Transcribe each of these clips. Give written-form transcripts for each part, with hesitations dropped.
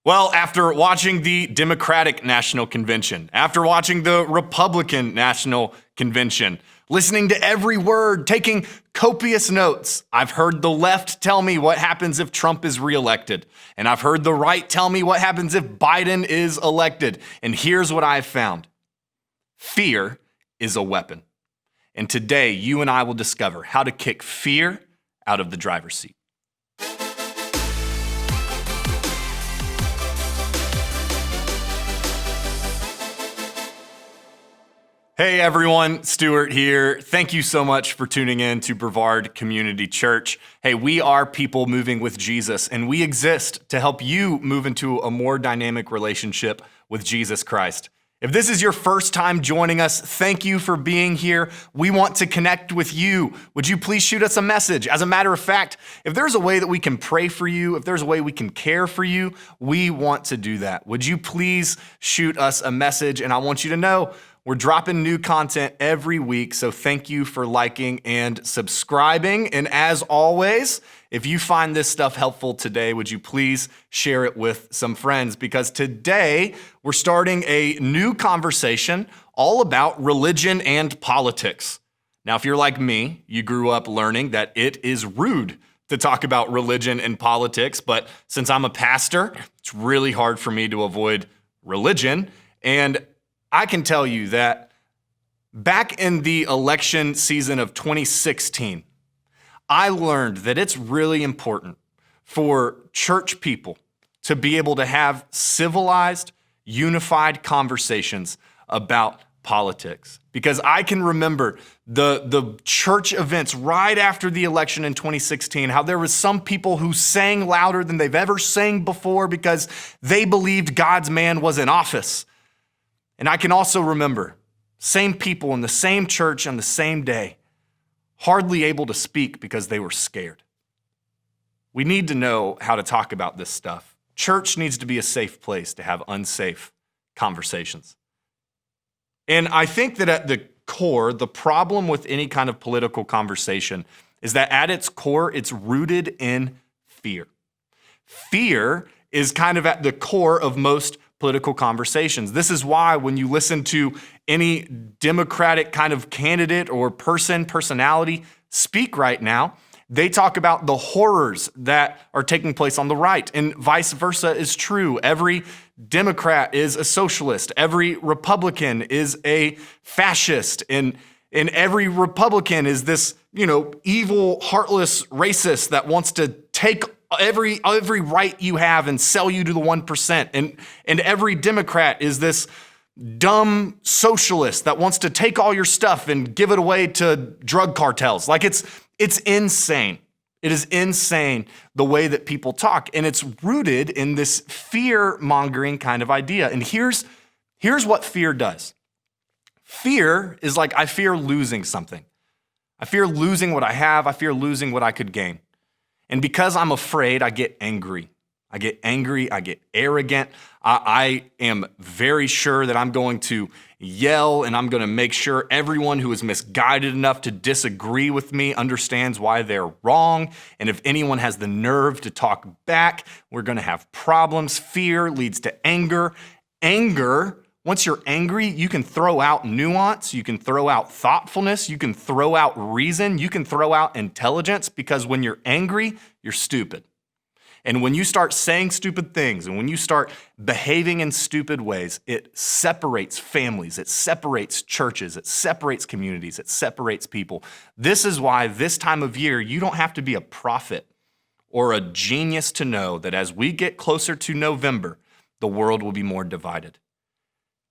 Well, after watching the Democratic National Convention, after watching the Republican National Convention, listening to every word, taking copious notes, I've heard the left tell me what happens if Trump is reelected. And I've heard the right tell me what happens if Biden is elected. And here's what I've found. Fear is a weapon. And today, you and I will discover how to kick fear out of the driver's seat. Hey everyone, Stuart here. Thank you so much for tuning in to Brevard Community Church. Hey, we are people moving with Jesus, and we exist to help you move into a more dynamic relationship with Jesus Christ. If this is your first time joining us, thank you for being here. We want to connect with you. Would you please shoot us a message? As a matter of fact, if there's a way that we can pray for you, if there's a way we can care for you, we want to do that. Would you please shoot us a message? And I want you to know, we're dropping new content every week, so thank you for liking and subscribing. And as always, if you find this stuff helpful today, would you please share it with some friends? Because today we're starting a new conversation all about religion and politics. Now, if you're like me, you grew up learning that it is rude to talk about religion and politics, but since I'm a pastor, it's really hard for me to avoid religion. And I can tell you that back in the election season of 2016, I learned that it's really important for church people to be able to have civilized, unified conversations about politics. Because I can remember the church events right after the election in 2016, how there was some people who sang louder than they've ever sang before because they believed God's man was in office. And I can also remember same people in the same church on the same day, hardly able to speak because they were scared. We need to know how to talk about this stuff. Church needs to be a safe place to have unsafe conversations. And I think that at the core, the problem with any kind of political conversation is that at its core, it's rooted in fear. Fear is kind of at the core of most political conversations. This is why when you listen to any Democratic kind of candidate or personality speak right now, they talk about the horrors that are taking place on the right, and vice versa is true. Every Democrat is a socialist. Every Republican is a fascist, and every Republican is this, evil, heartless racist that wants to take every right you have and sell you to the 1%. And every Democrat is this dumb socialist that wants to take all your stuff and give it away to drug cartels. Like it's insane. It is insane the way that people talk. And it's rooted in this fear-mongering kind of idea. And here's what fear does. Fear is like, I fear losing something. I fear losing what I have. I fear losing what I could gain. And because I'm afraid, I get angry. I get arrogant. I am very sure that I'm going to yell, and I'm going to make sure everyone who is misguided enough to disagree with me understands why they're wrong. And if anyone has the nerve to talk back, we're going to have problems. Fear leads to anger. Once you're angry, you can throw out nuance, you can throw out thoughtfulness, you can throw out reason, you can throw out intelligence, because when you're angry, you're stupid. And when you start saying stupid things and when you start behaving in stupid ways, it separates families, it separates churches, it separates communities, it separates people. This is why this time of year, you don't have to be a prophet or a genius to know that as we get closer to November, the world will be more divided.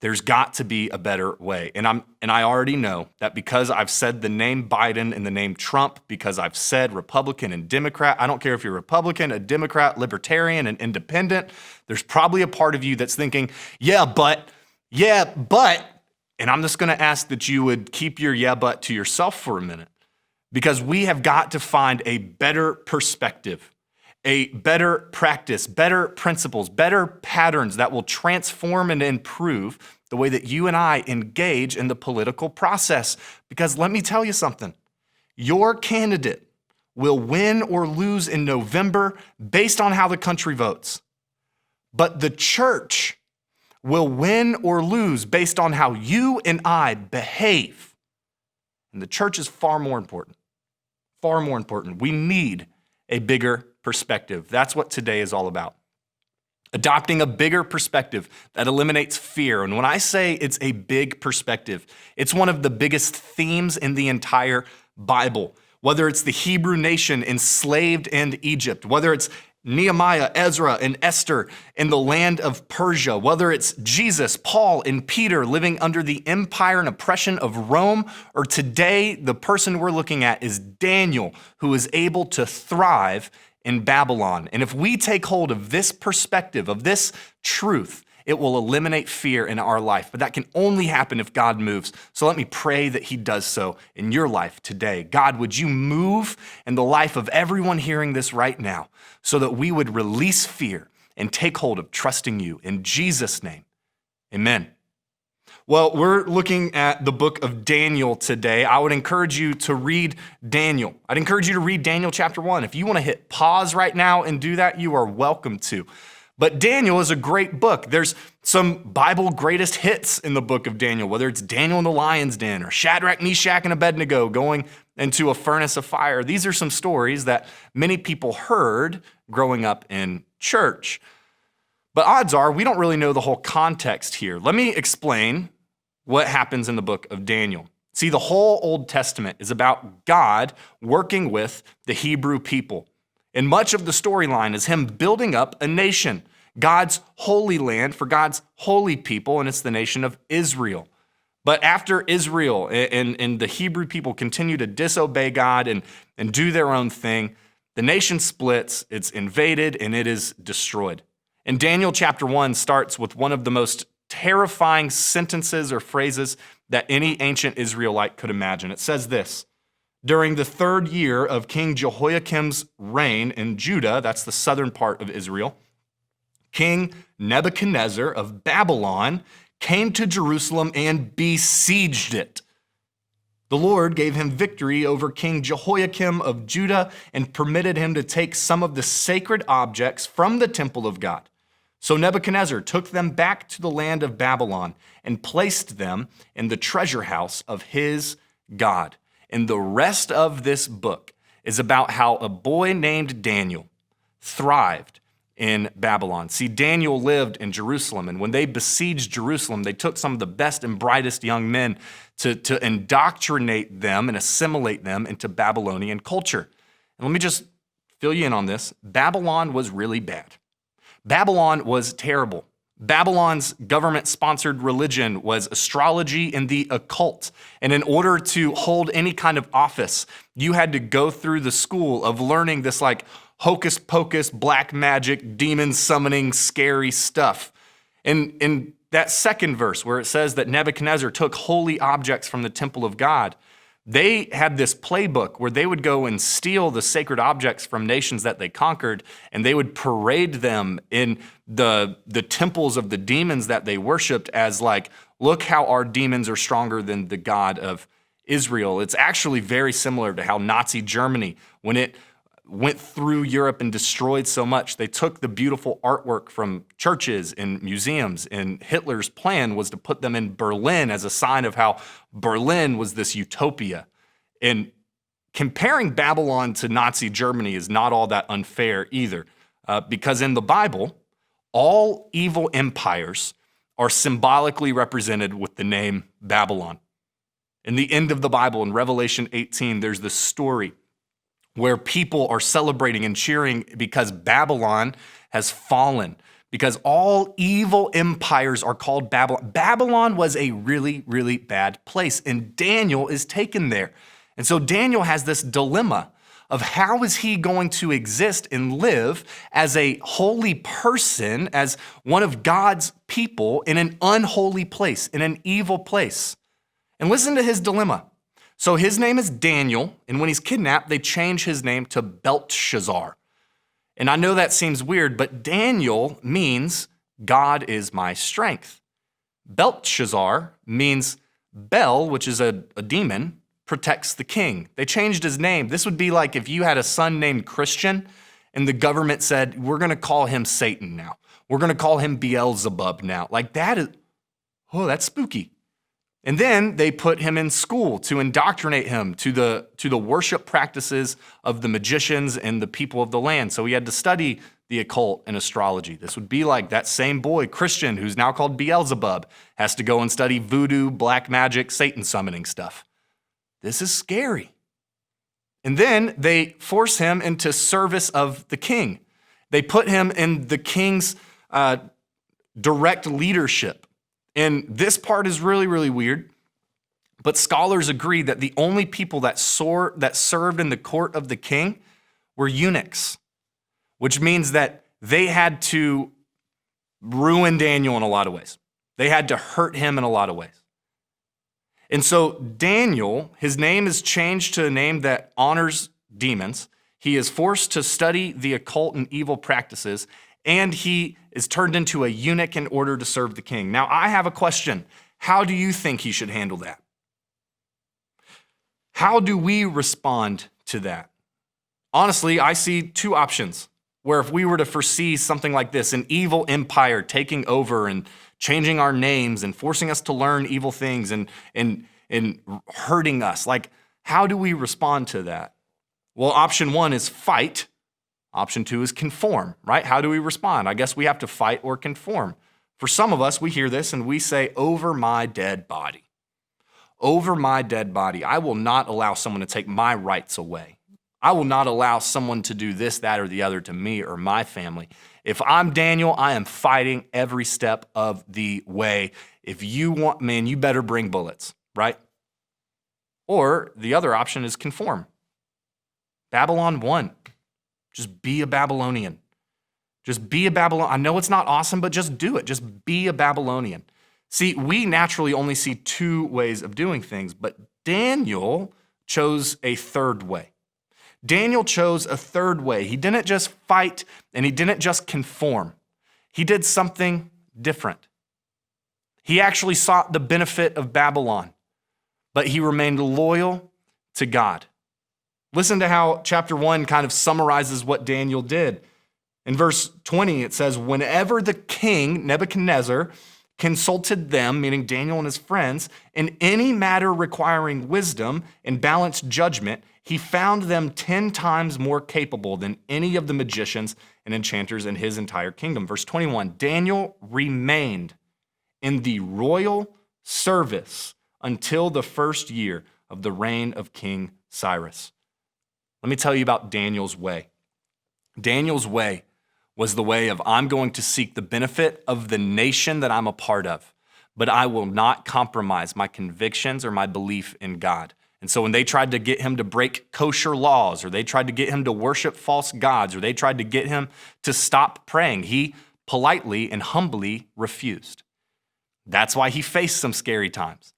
There's got to be a better way. And I already know that because I've said the name Biden and the name Trump, because I've said Republican and Democrat, I don't care if you're Republican, a Democrat, Libertarian, an Independent, there's probably a part of you that's thinking, yeah, but, and I'm just gonna ask that you would keep your yeah, but to yourself for a minute, because we have got to find a better perspective, a better practice, better principles, better patterns that will transform and improve the way that you and I engage in the political process. Because let me tell you something, your candidate will win or lose in November based on how the country votes. but the church will win or lose based on how you and I behave. And the church is far more important. Far more important. We need a bigger perspective. That's what today is all about. Adopting a bigger perspective that eliminates fear. And when I say it's a big perspective, it's one of the biggest themes in the entire Bible. Whether it's the Hebrew nation enslaved in Egypt, whether it's Nehemiah, Ezra, and Esther in the land of Persia, whether it's Jesus, Paul, and Peter living under the empire and oppression of Rome, or today the person we're looking at is Daniel, who is able to thrive in Babylon. And if we take hold of this perspective, of this truth, it will eliminate fear in our life. But that can only happen if God moves. So let me pray that he does so in your life today. God, would you move in the life of everyone hearing this right now so that we would release fear and take hold of trusting you. In Jesus' name, amen. Well, we're looking at the book of Daniel today. I would encourage you to read Daniel. I'd encourage you to read Daniel chapter 1. If you want to hit pause right now and do that, you are welcome to. But Daniel is a great book. There's some Bible greatest hits in the book of Daniel, whether it's Daniel in the lion's den or Shadrach, Meshach, and Abednego going into a furnace of fire. These are some stories that many people heard growing up in church. But odds are we don't really know the whole context here. Let me explain what happens in the book of Daniel. See, the whole Old Testament is about God working with the Hebrew people. And much of the storyline is him building up a nation, God's holy land for God's holy people, and it's the nation of Israel. But after Israel and the Hebrew people continue to disobey God and do their own thing, the nation splits, it's invaded, and it is destroyed. And Daniel chapter 1 starts with one of the most terrifying sentences or phrases that any ancient Israelite could imagine. It says this: during the 3rd year of King Jehoiakim's reign in Judah, that's the southern part of Israel, King Nebuchadnezzar of Babylon came to Jerusalem and besieged it. The Lord gave him victory over King Jehoiakim of Judah and permitted him to take some of the sacred objects from the temple of God. So Nebuchadnezzar took them back to the land of Babylon and placed them in the treasure house of his God. And the rest of this book is about how a boy named Daniel thrived in Babylon. See, Daniel lived in Jerusalem, and when they besieged Jerusalem, they took some of the best and brightest young men to indoctrinate them and assimilate them into Babylonian culture. And let me just fill you in on this. Babylon was really bad. Babylon was terrible. Babylon's government-sponsored religion was astrology and the occult. And in order to hold any kind of office, you had to go through the school of learning this like hocus pocus, black magic, demon summoning, scary stuff. And in that second verse where it says that Nebuchadnezzar took holy objects from the temple of God, they had this playbook where they would go and steal the sacred objects from nations that they conquered, and they would parade them in the temples of the demons that they worshiped as like, look how our demons are stronger than the God of Israel. It's actually very similar to how Nazi Germany, when it went through Europe and destroyed so much, they took the beautiful artwork from churches and museums, and Hitler's plan was to put them in Berlin as a sign of how Berlin was this utopia. And comparing Babylon to Nazi Germany is not all that unfair either, because in the Bible, all evil empires are symbolically represented with the name Babylon. In the end of the Bible, in Revelation 18, there's this story where people are celebrating and cheering because Babylon has fallen, because all evil empires are called Babylon. Babylon was a really, really bad place, and Daniel is taken there. And so Daniel has this dilemma of how is he going to exist and live as a holy person, as one of God's people in an unholy place, in an evil place. And listen to his dilemma. So his name is Daniel, and when he's kidnapped, they change his name to Belteshazzar. And I know that seems weird, but Daniel means God is my strength. Belteshazzar means Bel, which is a demon, protects the king. They changed his name. This would be like if you had a son named Christian, and the government said, we're going to call him Satan now. We're going to call him Beelzebub now. Like that's spooky. And then they put him in school to indoctrinate him to the worship practices of the magicians and the people of the land. So he had to study the occult and astrology. This would be like that same boy, Christian, who's now called Beelzebub, has to go and study voodoo, black magic, Satan summoning stuff. This is scary. And then they force him into service of the king. They put him in the king's direct leadership. And this part is really, really weird. But scholars agree that the only people that served in the court of the king were eunuchs, which means that they had to ruin Daniel in a lot of ways. They had to hurt him in a lot of ways. And so Daniel, his name is changed to a name that honors demons. He is forced to study the occult and evil practices, and he is turned into a eunuch in order to serve the king. Now, I have a question. How do you think he should handle that? How do we respond to that? Honestly, I see two options where if we were to foresee something like this, an evil empire taking over and changing our names and forcing us to learn evil things and hurting us, like, how do we respond to that? Well, option one is fight. Option two is conform, right? How do we respond? I guess we have to fight or conform. For some of us, we hear this and we say, over my dead body. Over my dead body. I will not allow someone to take my rights away. I will not allow someone to do this, that, or the other to me or my family. If I'm Daniel, I am fighting every step of the way. If you want, man, you better bring bullets, right? Or the other option is conform. Babylon won. Just be a Babylonian. Just be a Babylonian. I know it's not awesome, but just do it. Just be a Babylonian. See, we naturally only see two ways of doing things, but Daniel chose a third way. Daniel chose a third way. He didn't just fight and he didn't just conform. He did something different. He actually sought the benefit of Babylon, but he remained loyal to God. Listen to how chapter 1 kind of summarizes what Daniel did. In verse 20, it says, whenever the king, Nebuchadnezzar, consulted them, meaning Daniel and his friends, in any matter requiring wisdom and balanced judgment, he found them 10 times more capable than any of the magicians and enchanters in his entire kingdom. Verse 21, Daniel remained in the royal service until the first year of the reign of King Cyrus. Let me tell you about Daniel's way. Daniel's way was the way of, I'm going to seek the benefit of the nation that I'm a part of, but I will not compromise my convictions or my belief in God. And so when they tried to get him to break kosher laws, or they tried to get him to worship false gods, or they tried to get him to stop praying, he politely and humbly refused. That's why he faced some scary times.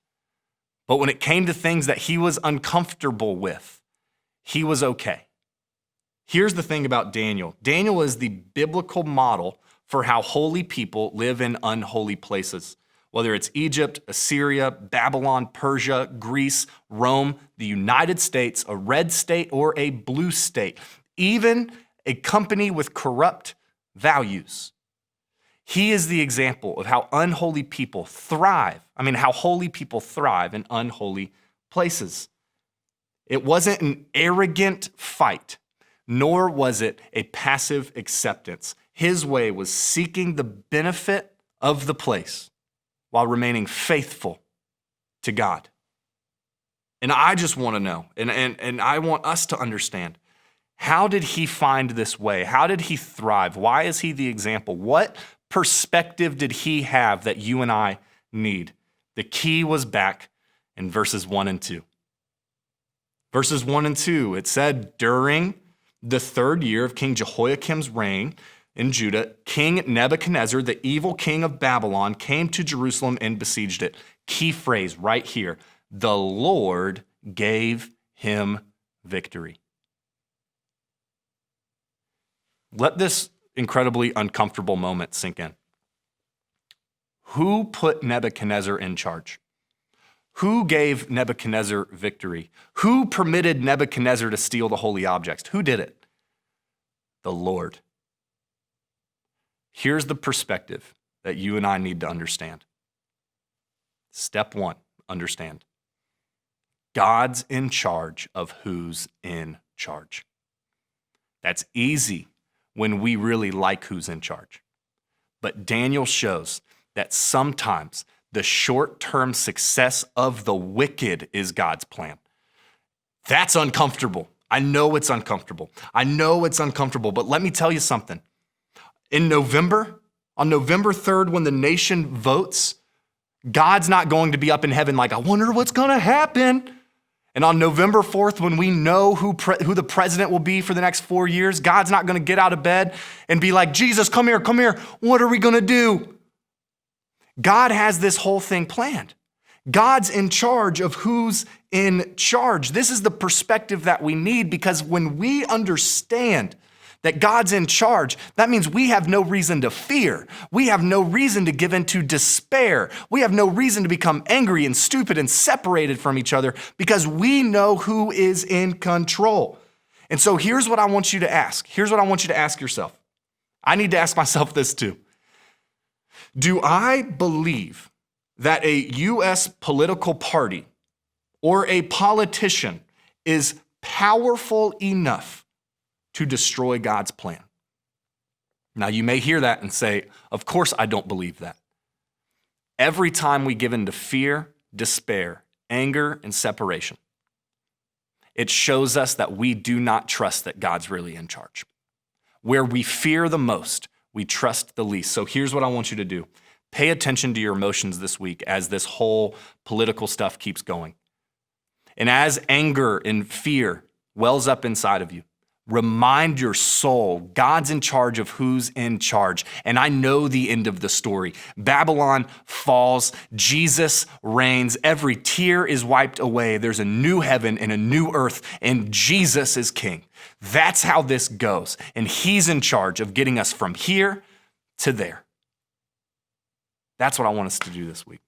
But when it came to things that he was uncomfortable with, he was okay. Here's the thing about Daniel. Daniel is the biblical model for how holy people live in unholy places. Whether it's Egypt, Assyria, Babylon, Persia, Greece, Rome, the United States, a red state or a blue state, even a company with corrupt values. He is the example of how unholy people thrive. How holy people thrive in unholy places. It wasn't an arrogant fight, nor was it a passive acceptance. His way was seeking the benefit of the place while remaining faithful to God. And I just want to know, and I want us to understand, how did he find this way? How did he thrive? Why is he the example? What perspective did he have that you and I need? The key was back in verses 1 and 2. Verses 1 and 2, it said, during the third year of King Jehoiakim's reign in Judah, King Nebuchadnezzar, the evil king of Babylon, came to Jerusalem and besieged it. Key phrase right here, the Lord gave him victory. Let this incredibly uncomfortable moment sink in. Who put Nebuchadnezzar in charge? Who gave Nebuchadnezzar victory? Who permitted Nebuchadnezzar to steal the holy objects? Who did it? The Lord. Here's the perspective that you and I need to understand. Step one, understand. God's in charge of who's in charge. That's easy when we really like who's in charge. But Daniel shows that sometimes the short-term success of the wicked is God's plan. That's uncomfortable. I know it's uncomfortable. But let me tell you something. On November 3rd, when the nation votes, God's not going to be up in heaven like, I wonder what's going to happen. And on November 4th, when we know who the president will be for the next 4 years, God's not going to get out of bed and be like, Jesus, come here. What are we going to do? God has this whole thing planned. God's in charge of who's in charge. This is the perspective that we need, because when we understand that God's in charge, that means we have no reason to fear. We have no reason to give in to despair. We have no reason to become angry and stupid and separated from each other, because we know who is in control. And so here's what I want you to ask. Here's what I want you to ask yourself. I need to ask myself this too. Do I believe that a U.S. political party or a politician is powerful enough to destroy God's plan? Now, you may hear that and say, of course I don't believe that. Every time we give in to fear, despair, anger, and separation, it shows us that we do not trust that God's really in charge. Where we fear the most, we trust the least. So here's what I want you to do. Pay attention to your emotions this week as this whole political stuff keeps going. And as anger and fear wells up inside of you, remind your soul, God's in charge of who's in charge. And I know the end of the story. Babylon falls, Jesus reigns, every tear is wiped away. There's a new heaven and a new earth, and Jesus is king. That's how this goes. And he's in charge of getting us from here to there. That's what I want us to do this week.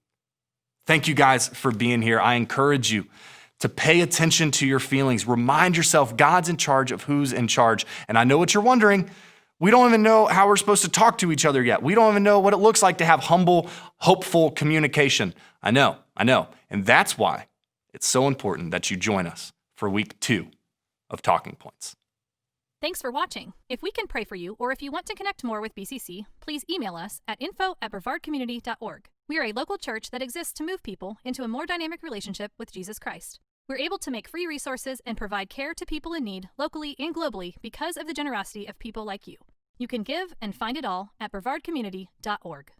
Thank you guys for being here. I encourage you to pay attention to your feelings. Remind yourself God's in charge of who's in charge. And I know what you're wondering. We don't even know how we're supposed to talk to each other yet. We don't even know what it looks like to have humble, hopeful communication. I know. And that's why it's so important that you join us for week 2 of Talking Points. Thanks for watching. If we can pray for you, or if you want to connect more with BCC, please email us at info@brevardcommunity.org. We are a local church that exists to move people into a more dynamic relationship with Jesus Christ. We're able to make free resources and provide care to people in need locally and globally because of the generosity of people like you. You can give and find it all at brevardcommunity.org.